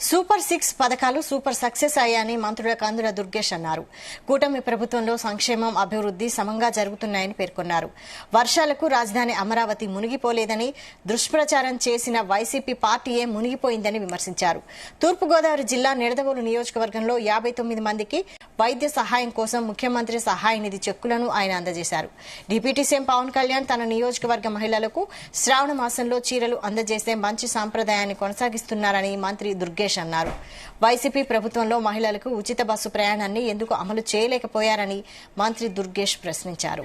Super 6 పథకాలు super success అయ్యాయని మంత్రుల కందుల దుర్గేష్ అన్నారు. కూటమి ప్రభుత్వంలో సంక్షేమం, అభివృద్ది సమంగా జరుగుతున్నాయని పేర్కొన్నారు. వర్షాలకు రాజధాని అమరావతి మునిగిపోలేదని, దుష్ప్రచారం చేసిన వైసీపీ పార్టీయే మునిగిపోయిందని విమర్శించారు. తూర్పుగోదావరి జిల్లా నిడదవోలు నియోజకవర్గంలో 59 మందికి వైద్య సహాయం కోసం ముఖ్యమంత్రి సహాయ నిధి చెక్కులను ఆయన అందజేశారు. డిప్యూటీ సీఎం పవన్ కళ్యాణ్ తన నియోజకవర్గ మహిళలకు శ్రావణ మాసంలో చీరలు అందజేసే మంచి సాంప్రదాయాన్ని కొనసాగిస్తున్నారని మంత్రి దుర్గేష్ అన్నారు. వైసీపీ ప్రభుత్వంలో మహిళలకు ఉచిత బస్సు ప్రయాణాన్ని ఎందుకు అమలు చేయలేకపోయారని మంత్రి దుర్గేష్ ప్రశ్నించారు.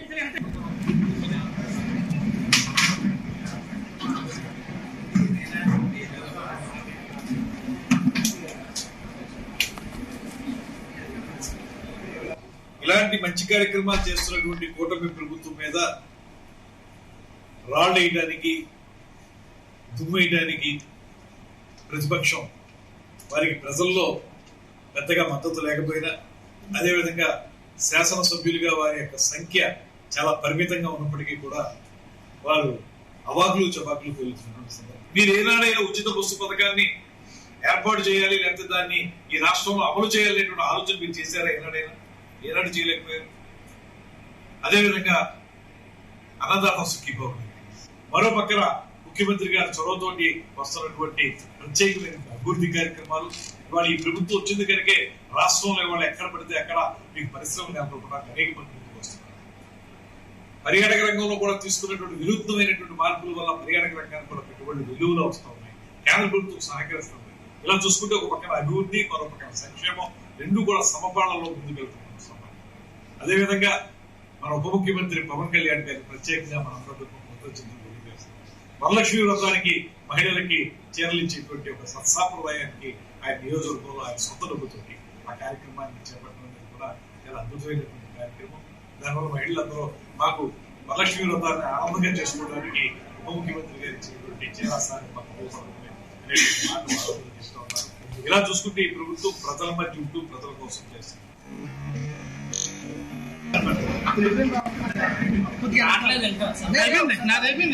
ఇలాంటి మంచి కార్యక్రమాలు చేస్తున్నటువంటి కూటమి ప్రభుత్వం మీద రాళ్ళు వేయడానికి, దుమ్మెయడానికి ప్రతిపక్షం వారికి ప్రజల్లో పెద్దగా మద్దతు లేకపోయినా, అదేవిధంగా శాసనసభ్యులుగా వారి యొక్క సంఖ్య చాలా పరిమితంగా ఉన్నప్పటికీ కూడా వారు అవాకులు చవాకులు పేలుతున్నటువంటి సందర్భం. మీరు ఏనాడైనా ఉచిత బస్సు పథకాన్ని ఏర్పాటు చేయాలి, లేకపోతే దాన్ని ఈ రాష్ట్రంలో అమలు చేయాలనేటువంటి ఆలోచన మీరు చేశారా? ఏనాడు చేయలేకపోయారు. అదేవిధంగా అన్నదాత సుఖీభవ. మరో పక్కన ముఖ్యమంత్రి గారి చొరవతోటి వస్తున్నటువంటి ప్రత్యేకమైన అభివృద్ధి కార్యక్రమాలు. ఇవాళ ఈ ప్రభుత్వం వచ్చింది కనుకే రాష్ట్రంలో ఇవాళ ఎక్కడ పడితే అక్కడ మీకు పరిశ్రమలు నెలకొల్పడానికి అనేక మంది ముందుకు వస్తున్నారు. పర్యాటక రంగంలో కూడా తీసుకున్నటువంటి వినూత్నమైనటువంటి మార్పుల వల్ల పర్యాటక రంగానికి కూడా పెట్టుబడులు విలువలో వస్తూ ఉన్నాయి. కేంద్ర ప్రభుత్వం సహకరిస్తుంది. ఇలా చూసుకుంటే ఒక పక్కన అభివృద్ధి, మరో పక్కన సంక్షేమం రెండు కూడా సమపాళ్లలో ముందుకెళ్తున్న సమయం. అదేవిధంగా మన ఉప ముఖ్యమంత్రి పవన్ కళ్యాణ్ గారి ప్రత్యేకంగా మన ప్రభుత్వం వరలక్ష్మి వ్రతానికి మహిళలకి చీరలించేటువంటి ఒక సత్సాంప్రదాయానికి ఆయన నియోజకవర్గంలో ఆయన సొంత డబ్బుతోటి ఆ కార్యక్రమాన్ని చేపట్టడం కూడా చాలా అద్భుతమైనటువంటి కార్యక్రమం. దానివల్ల మహిళలందరూ మాకు వరలక్ష్మి వ్రతాన్ని ఆనందంగా చేసుకోవడానికి ఉప ముఖ్యమంత్రి గారు ఇచ్చినటువంటి చీరాసాన్ని మాకు ఉపయోగపడుతుంది ఉన్నారు. ఇలా చూసుకుంటే ఈ ప్రభుత్వం ప్రజల మధ్య ఉంటూ ప్రజల కోసం చేస్తుంది. నాదేమీ